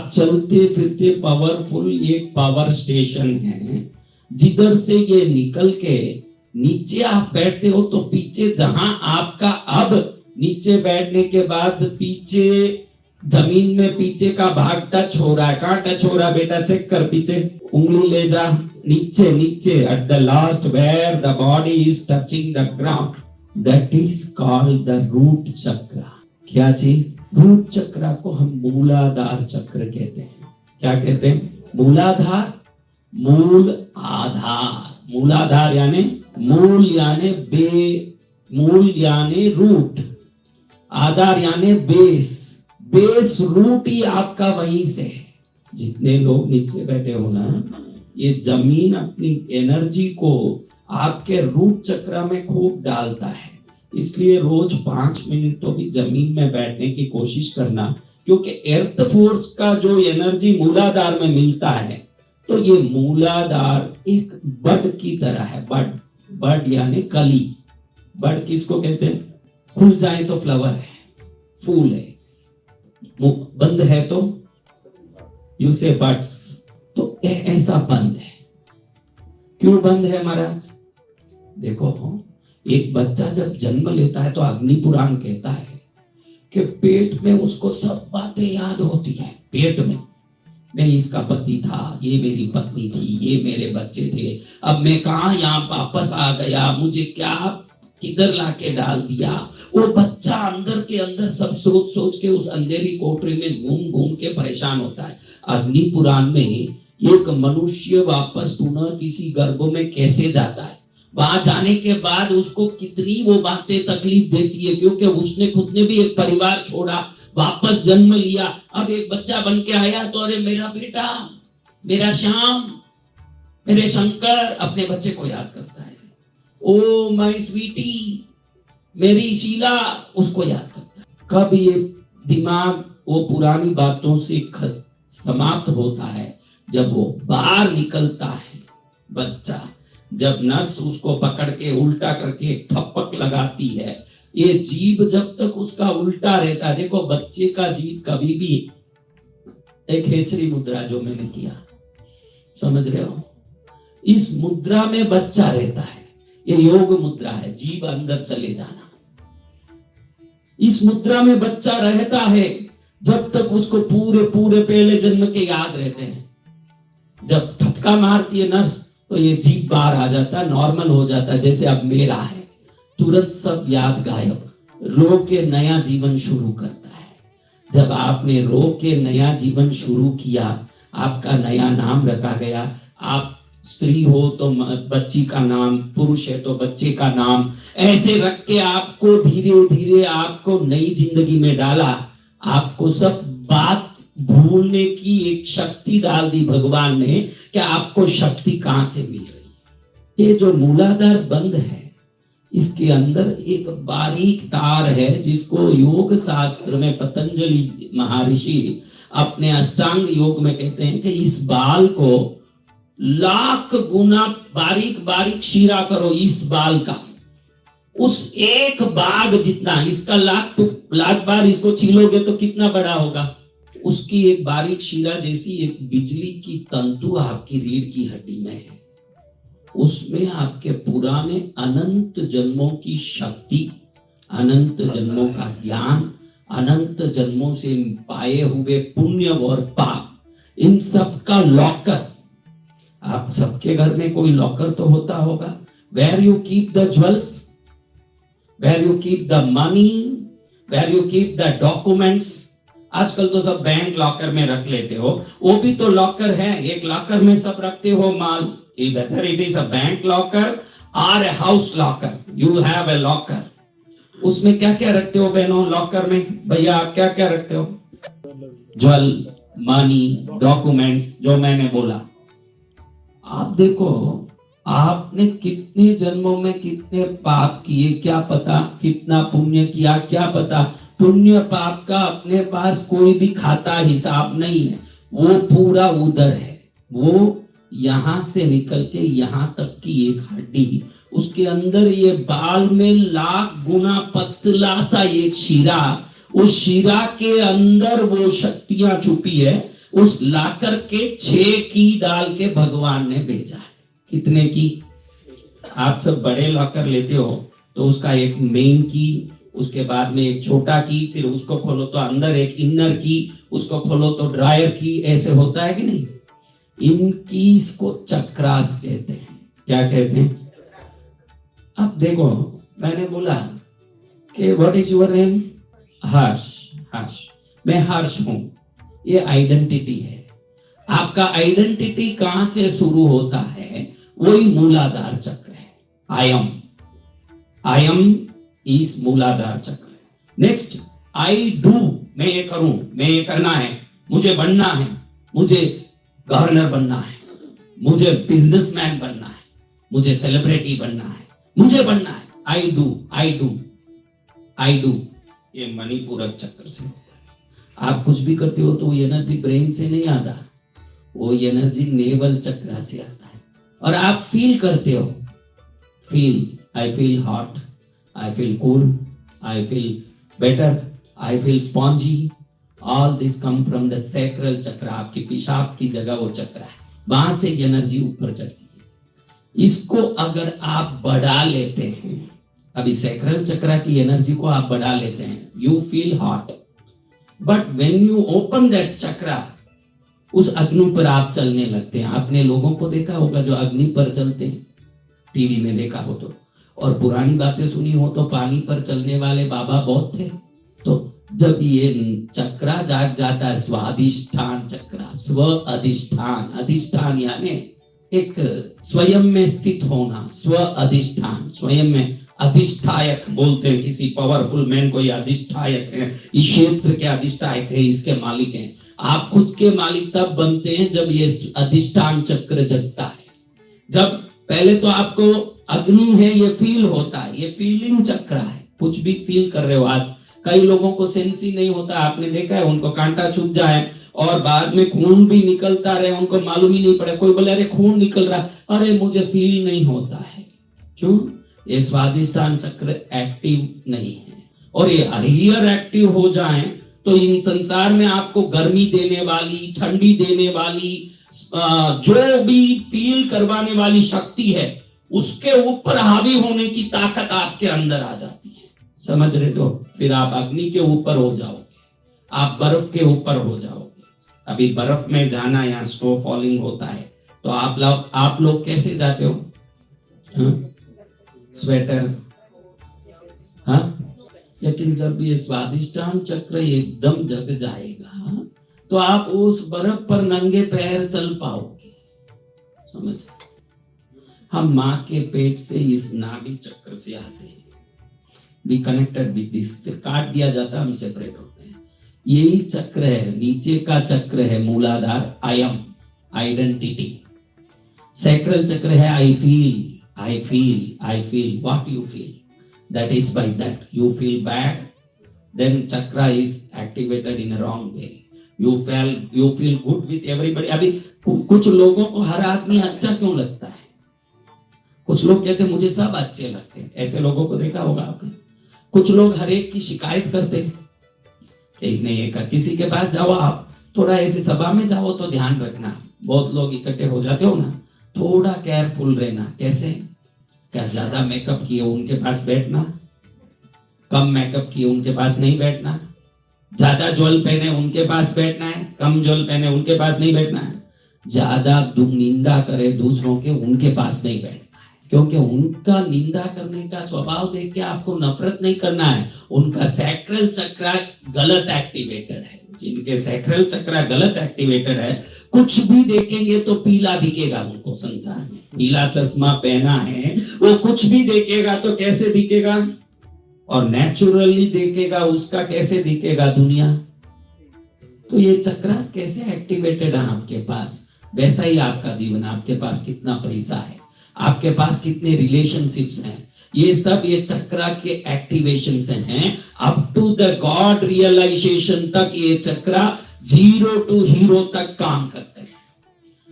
आप चलते फिरते पावरफुल एक पावर स्टेशन है, जिधर से ये निकल के नीचे आप बैठते हो तो पीछे जहां आपका अब नीचे बैठने के बाद पीछे जमीन में पीछे का भाग टच हो रहा है। कहां टच हो रहा है बेटा? चेक कर, पीछे उंगली ले जा, नीचे नीचे at the last where the body is touching the ground, that is called the root chakra. क्या चीज? रूट चक्र को हम मूलाधार चक्र कहते हैं। क्या कहते हैं? मूलाधार, मूल आधार। मूलाधार यानी मूल यानी मूल यानी रूट, आधार यानी बेस। बेस रूट ही आपका वहीं से है। जितने लोग नीचे बैठे हो ना, ये जमीन अपनी एनर्जी को आपके रूट चक्र में खूब डालता है। इसलिए रोज 5 मिनट तो भी जमीन में बैठने की कोशिश करना, क्योंकि एर्थ फोर्स का जो एनर्जी मूलाधार में मिलता है, तो ये मूलाधार एक बड की तरह है। बड, बड यानी कली। बड किसको कहते हैं? खुल जाए तो फ्लावर है, फूल है। बंद है तो यू से बड्स। तो ऐसा बंद है। क्यों बंद है महाराज? देखो, एक बच्चा जब जन्म लेता है तो अग्नि पुराण कहता है कि पेट में उसको सब बातें याद होती हैं। पेट में मैं इसका पति था, ये मेरी पत्नी थी, ये मेरे बच्चे थे, अब मैं कहां यहां वापस आ गया, मुझे क्या किधर लाके डाल दिया। वो बच्चा अंदर के अंदर सब सोच सोच के उस अंधेरी कोठरी में घूम घूम के परेशान होता है। अग्नि पुराण में एक मनुष्य वापस पुनः किसी गर्भ में कैसे जाता है, वहां जाने के बाद उसको कितनी वो बातें तकलीफ देती है, क्योंकि उसने खुद ने भी एक परिवार छोड़ा, वापस जन्म लिया, अब एक बच्चा बन के आया तो अरे मेरा बेटा, मेरा श्याम, मेरे शंकर, अपने बच्चे को याद करता है। ओ माय स्वीटी, मेरी शीला, उसको याद करता है। कब ये दिमाग वो पुरानी बातों से समाप्त होता है? जब वो बाहर निकलता है बच्चा, जब नर्स उसको पकड़ के उल्टा करके एक थप्पक लगाती है। ये जीभ जब तक उसका उल्टा रहता है, देखो बच्चे का जीभ कभी भी, एक हेचरी मुद्रा जो मैंने किया, समझ रहे हो, इस मुद्रा में बच्चा रहता है। ये योग मुद्रा है, जीभ अंदर चले जाना। इस मुद्रा में बच्चा रहता है जब तक उसको पूरे पूरे पहले जन्म के याद रहते हैं। जब ठपका मारती है नर्स तो ये जीभ बाहर आ जाता है, नॉर्मल हो जाता है, जैसे अब मेरा है, तुरंत सब याद गायब, रो के नया जीवन शुरू करता है। जब आपने रो के नया जीवन शुरू किया, आपका नया नाम रखा गया। आप स्त्री हो तो बच्ची का नाम, पुरुष है तो बच्चे का नाम, ऐसे रख के आपको धीरे धीरे आपको नई जिंदगी में डाला। आपको सब बात भूलने की एक शक्ति डाल दी भगवान ने, कि आपको शक्ति कहां से मिल रही है। ये जो मूलाधार बंद है, इसके अंदर एक बारीक तार है, जिसको योग शास्त्र में पतंजलि महर्षि अपने अष्टांग योग में कहते हैं कि इस बाल को लाख गुना बारीक बारीक शीरा करो। इस बाल का उस एक बाग जितना, इसका लाख बार इसको छीलोगे तो कितना बड़ा होगा। उसकी एक बारीक शीरा जैसी एक बिजली की तंतु आपकी रीढ़ की हड्डी में है। उसमें आपके पुराने अनंत जन्मों की शक्ति, अनंत जन्मों का ज्ञान, अनंत जन्मों से पाए हुए पुण्य और पाप, इन सब का लॉकर। आप सबके घर में कोई लॉकर तो होता होगा, where you keep the jewels, where you keep the money, where you keep the documents. आजकल तो सब बैंक लॉकर में रख लेते हो, वो भी तो लॉकर है। एक लॉकर में सब रखते हो माल, whether it is a bank locker or a house locker, you have a locker. उसमें क्या क्या रखते हो बहनों लॉकर में? भैया आप क्या क्या रखते हो? ज्वेल, मनी, डॉक्यूमेंट्स, जो मैंने बोला। आप देखो, आपने कितने जन्मों में कितने पाप किए क्या पता, कितना पुण्य किया क्या पता। पुण्य पाप का अपने पास कोई भी खाता हिसाब नहीं है, वो पूरा उधर है। वो यहां से निकल के यहां तक की एक हड्डी, उसके अंदर ये बाल में लाख गुना पतला सा एक शीरा, उस शीरा के अंदर वो शक्तियां छुपी है। उस लाकर के 6 की डाल के भगवान ने भेजा है। कितने की? आप सब बड़े लॉकर लेते हो तो उसका एक मेन की, उसके बाद में एक छोटा की, फिर उसको खोलो तो अंदर एक इनर की, उसको खोलो तो ड्रायर की, ऐसे होता है कि नहीं? इन कीज को चक्रास कहते हैं। क्या कहते हैं? अब देखो, मैंने बोला कि व्हाट इज योर नेम? हर्ष। हर्ष, मैं हर्ष हूं, ये आइडेंटिटी है। आपका आइडेंटिटी कहां से शुरू होता है? वही मूलाधार चक्र है। आई एम इस मूलाधार चक्र। नेक्स्ट, आई डू, मैं ये करूं, मैं ये करना है, मुझे बनना है, मुझे गवर्नर बनना है, मुझे बिजनेसमैन बनना है, मुझे सेलिब्रिटी बनना है, मुझे बनना है। I do, I do, I do, ये मणिपूरक चक्र से होता है। आप कुछ भी करते हो तो वो एनर्जी ब्रेन से नहीं आता, वो एनर्जी नेवल चक्र से आता है। और आप फील करते हो, feel, I feel hot, I feel cool, I feel better, I feel spongy. All this come from the sacral chakra. आपकी पेशाब की जगह वो चक्र है, वहां से एनर्जी ऊपर चढ़ती है। इसको अगर आप बढ़ा लेते हैं, अभी सैक्रल चक्र की एनर्जी को आप बढ़ा लेते हैं, you feel hot, but when you open that chakra, उस अग्नि पर आप चलने लगते हैं। आपने लोगों को देखा होगा जो अग्नि पर चलते हैं, टीवी में देखा हो तो, और पुरानी बातें सुनी हो तो पानी पर चलने वाले बाबा बहुत थे। तो जब ये चक्रा जाग जाता है, स्वाधिष्ठान चक्रा, स्व अधिष्ठान, अधिष्ठान यानी एक स्वयं में स्थित होना, स्व अधिष्ठान, स्वयं में अधिष्ठायक बोलते हैं। किसी पावरफुल मैन को ये अधिष्ठायक है, इस क्षेत्र के अधिष्ठायक है, इसके मालिक हैं। आप खुद के मालिक तब बनते हैं जब ये अधिष्ठान चक्र जगता है। जब पहले तो आपको अग्नि है ये फील होता है, ये फीलिंग चक्र है, कुछ भी फील कर रहे हो। आज कई लोगों को सेंस ही नहीं होता, आपने देखा है, उनको कांटा चुभ जाए और बाद में खून भी निकलता रहे, उनको मालूम ही नहीं पड़े। कोई बोले अरे खून निकल रहा, अरे मुझे फील नहीं होता है। क्यों? ये स्वादिष्टान चक्र एक्टिव नहीं है। और ये हायर एक्टिव हो जाए तो इन संसार में आपको गर्मी देने वाली, ठंडी देने वाली, जो भी फील करवाने वाली शक्ति है, उसके ऊपर हावी होने की ताकत आपके अंदर आ जाती है। समझ रहे? तो फिर आप अग्नि के ऊपर हो जाओगे, आप बर्फ के ऊपर हो जाओगे। अभी बर्फ में जाना, यहाँ स्नो फॉलिंग होता है, तो आप लोग कैसे जाते हो? स्वेटर, हाँ। लेकिन जब ये स्वादिष्टान चक्र एकदम जग जाएगा तो आप उस बर्फ पर नंगे पैर चल पाओगे। समझ? हम माँ के पेट से इस नाभि चक्र से आते हैं, बी कनेक्टेड विद दिस, फिर काट दिया जाता है, हम सेपरेट होते हैं। यही चक्र है, नीचे का चक्र है मूलाधार, I am, identity. Sacral chakra है I feel, I feel, I feel, what you feel, that is by that you feel bad, then chakra is activated in a wrong way. You feel good with everybody. अभी कुछ लोगों को हर आदमी अच्छा क्यों लगता है? कुछ लोग कहते हैं मुझे सब अच्छे लगते हैं, ऐसे लोगों को देखा होगा आपने। कुछ लोग हर एक की शिकायत करते हैं कि इसने ये कहा। किसी के पास जाओ, आप थोड़ा ऐसे सभा में जाओ तो ध्यान रखना, बहुत लोग इकट्ठे हो जाते हो ना, थोड़ा केयरफुल रहना। कैसे? क्या ज्यादा मेकअप किए उनके पास बैठना, कम मेकअप किए उनके पास नहीं बैठना, ज्यादा ज्वेल पहने उनके पास बैठना है, कम ज्वेल पहने उनके पास नहीं बैठना है, ज्यादा निंदा करे दूसरों के उनके पास नहीं बैठना है। क्योंकि उनका निंदा करने का स्वभाव देख के आपको नफरत नहीं करना है, उनका सैक्रल चक्र गलत एक्टिवेटेड है। जिनके सैक्रल चक्र गलत एक्टिवेटेड है, कुछ भी देखेंगे तो पीला दिखेगा उनको। संसार में पीला चश्मा पहना है, वो कुछ भी देखेगा तो कैसे दिखेगा? और नेचुरली देखेगा, उसका कैसे दिखेगा दुनिया? तो ये चक्रास कैसे एक्टिवेटेड है आपके पास, वैसा ही आपका जीवन। आपके पास कितना पैसा है, आपके पास कितने रिलेशनशिप्स हैं, ये सब ये चक्र के एक्टिवेशन से हैं। Up to the god realization तक ये चक्र 0 to हीरो तक काम करते हैं।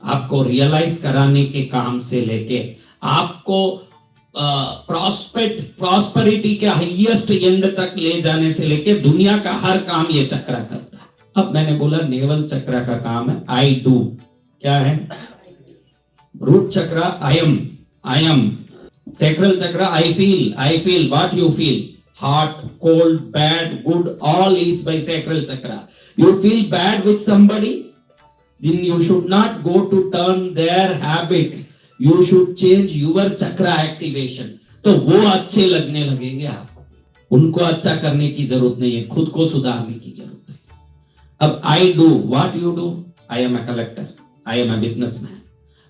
आपको रियलाइज कराने के काम से लेके आपको प्रॉस्पेरिटी के हाईएस्ट एंड तक ले जाने से लेके दुनिया का हर काम ये चक्र करता है। अब मैंने बोला नेवल चक्र का काम है आई डू, क्या है? रूट चक्र आई एम, सैक्रल चक्र आई feel what you feel, hot, cold, bad, good, all is by sacral chakra. You feel bad with somebody, then you should not go to turn their habits. You should change your chakra activation. तो वो अच्छे लगने लगेंगे आपको, उनको अच्छा करने की जरूरत नहीं है, खुद को सुधारने की जरूरत है। अब I do what you do. I am a collector, I am a businessman.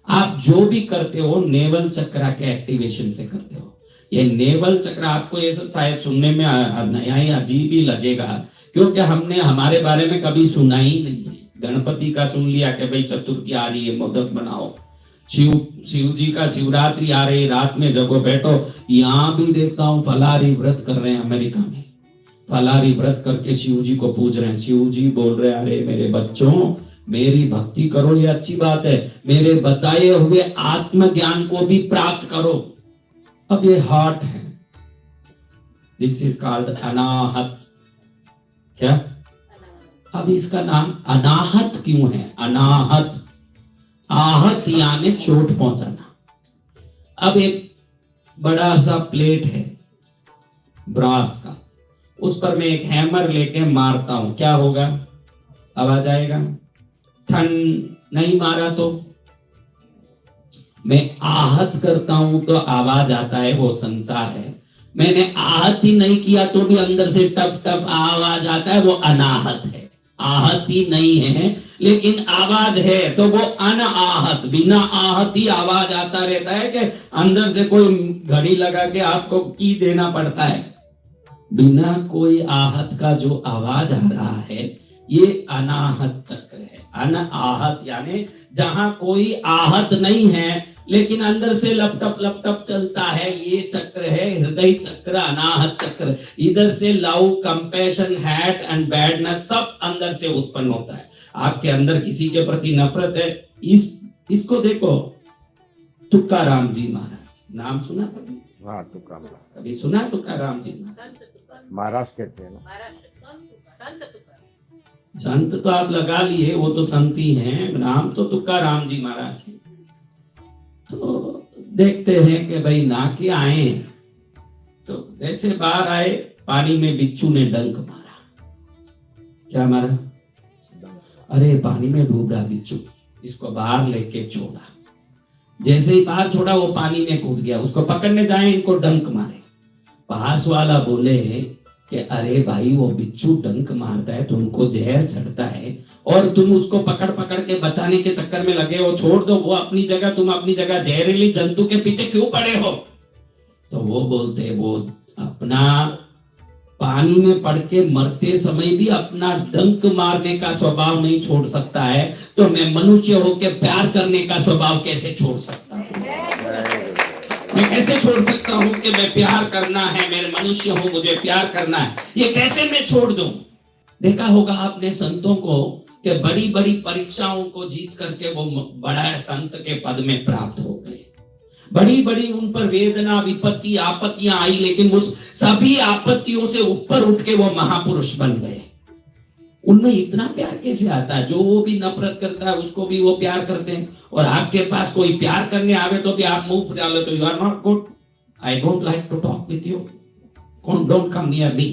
आप जो भी करते हो नेवल चक्र के एक्टिवेशन से करते हो। ये नेवल चक्र, आपको ये सब शायद सुनने में नया ही अजीब ही लगेगा, क्योंकि हमने हमारे बारे में कभी सुना ही नहीं है। गणपति का सुन लिया कि भाई चतुर्थी आ रही है, मोदक बनाओ। शिव जी का शिवरात्रि आ रही, रात में जगो बैठो। यहाँ भी देखता हूँ फलारी व्रत कर रहे हैं, अमेरिका में फलारी व्रत करके शिव जी को पूज रहे हैं। शिव जी बोल रहे हैं, अरे मेरे बच्चों, मेरी भक्ति करो, ये अच्छी बात है, मेरे बताए हुए आत्मज्ञान को भी प्राप्त करो। अब ये हार्ट है, दिस इज कॉल्ड अनाहत। क्या? अब इसका नाम अनाहत क्यों है? अनाहत, आहत यानी चोट पहुंचाना। अब एक बड़ा सा प्लेट है ब्रास का, उस पर मैं एक हैमर लेके मारता हूं, क्या होगा? आवाज आएगा? ठन नहीं मारा तो मैं आहत करता हूं तो आवाज आता है, वो संसार है। मैंने आहत ही नहीं किया तो भी अंदर से टप टप आवाज आता है, वो अनाहत है। आहत ही नहीं है लेकिन आवाज है, तो वो अनाहत, बिना आहत ही आवाज आता रहता है कि अंदर से कोई घड़ी लगा के आपको की देना पड़ता है। बिना कोई आहत का जो आवाज आ रहा है, ये अनाहत चक्र है। अनाहत यानी जहां कोई आहत नहीं है लेकिन अंदर से लपटप चलता है, ये चक्र है हृदय चक्र, अनाहत चक्र। इधर से love, compassion, hat and badness सब अंदर से उत्पन्न होता है। आपके अंदर किसी के प्रति नफरत है, इसको देखो। तुकाराम जी महाराज, नाम सुना कभी? हाँ, तुकाराम। कभी सुना तुकाराम जी? महाराष्ट्र कहते हैं ना। संत तो आप लगा लिए, वो तो संत ही हैं, नाम तो तुकाराम जी महाराज है। तो देखते हैं कि भाई ना के आए, तो जैसे बाहर आए, पानी में बिच्छू ने डंक मारा। क्या मारा? अरे पानी में डूब रहा बिच्छू, इसको बाहर लेके छोड़ा। जैसे ही बाहर छोड़ा, वो पानी में कूद गया। उसको पकड़ने जाए, इनको डंक मारे। पास वाला बोले कि अरे भाई, वो बिच्छू डंक मारता है, तुमको जहर चढ़ता है और तुम उसको पकड़ पकड़ के बचाने के चक्कर में लगे हो, छोड़ दो वो अपनी जगह, तुम अपनी जगह, जहरीली जंतु के पीछे क्यों पड़े हो? तो वो बोलते, वो अपना पानी में पड़ के मरते समय भी अपना डंक मारने का स्वभाव नहीं छोड़ सकता है, तो मैं मनुष्य होकर प्यार करने का स्वभाव कैसे छोड़ सकता हूँ? मैं कैसे छोड़ सकता हूँ कि मैं प्यार करना है, मैं मनुष्य हूँ, मुझे प्यार करना है, ये कैसे मैं छोड़ दूं? देखा होगा आपने संतों को कि बड़ी बड़ी परीक्षाओं को जीत करके वो बड़ा संत के पद में प्राप्त हो गए। बड़ी बड़ी उन पर वेदना, विपत्ति, आपत्तियां आई, लेकिन उस सभी आपत्तियों से ऊपर उठ के वो महापुरुष बन गए। उनमें इतना प्यार कैसे आता है? जो वो भी नफरत करता है उसको भी वो प्यार करते हैं, और आपके पास कोई प्यार करने आवे तो भी आप मुंह फुला लो, तो you are not good, I don't like to talk with you, don't come near me.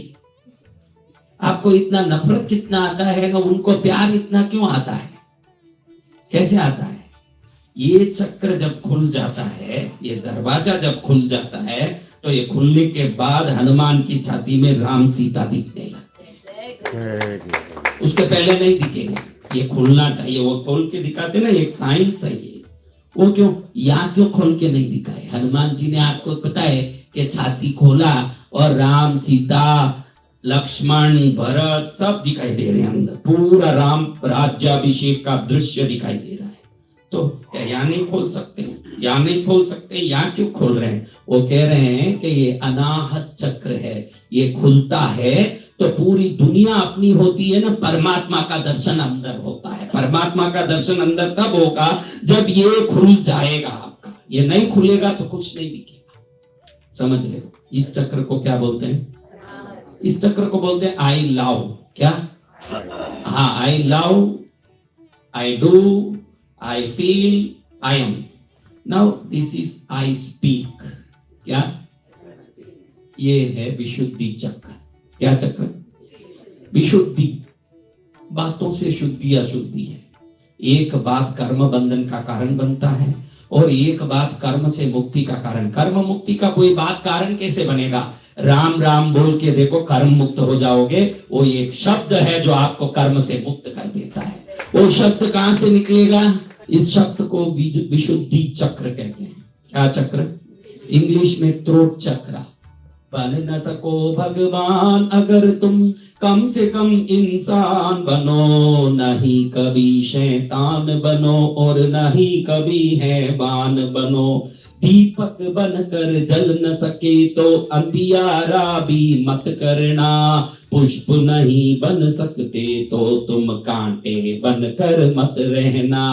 आपको इतना नफरत कितना आता है ना, उनको प्यार इतना क्यों आता है? कैसे आता है? ये चक्र जब खुल जाता है, ये दरवाजा जब खुल जाता है, तो ये खुलने के बाद हनुमान की छाती में राम सीता दिखने लगते हैं। उसके पहले नहीं दिखेंगे, ये खुलना चाहिए। वो खोल के दिखाते ना, एक साइंस है ये। वो क्यों क्यों खोल के नहीं दिखाए? हनुमान जी ने, आपको पता है कि छाती खोला और राम, सीता, लक्ष्मण, भरत सब दिखाई दे रहे हैं अंदर, पूरा राम राज्याभिषेक का दृश्य दिखाई दे रहा है। तो यहाँ नहीं खोल सकते हैं, यहाँ नहीं खोल सकते, यहाँ क्यों खोल रहे हैं? वो कह रहे हैं कि ये अनाहत चक्र है, ये खुलता है तो पूरी दुनिया अपनी होती है ना, परमात्मा का दर्शन अंदर होता है। परमात्मा का दर्शन अंदर तब होगा जब ये खुल जाएगा आपका। ये नहीं खुलेगा तो कुछ नहीं दिखेगा। समझ ले, इस चक्र को क्या बोलते हैं? इस चक्र को बोलते हैं आई लव। क्या? हाँ, I love, I do, I feel, I am. Now this is I speak. क्या? ये है विशुद्धि चक्र। क्या चक्र? विशुद्धि। बातों से शुद्धि अशुद्धि है। एक बात कर्म बंधन का कारण बनता है और एक बात कर्म से मुक्ति का कारण। कर्म मुक्ति का कोई बात कारण कैसे बनेगा? राम राम बोल के देखो, कर्म मुक्त हो जाओगे। वो एक शब्द है जो आपको कर्म से मुक्त कर देता है। वो शब्द कहां से निकलेगा? इस शब्द को विशुद्धि चक्र कहते हैं। क्या चक्र? इंग्लिश में थ्रोट चक्र। बन न सको भगवान अगर तुम कम से कम इंसान बनो, नहीं कभी शैतान बनो और नहीं कभी हैवान बनो। दीपक बनकर जल न सके तो अंधियारा भी मत करना। पुष्प नहीं बन सकते तो तुम कांटे बनकर मत रहना।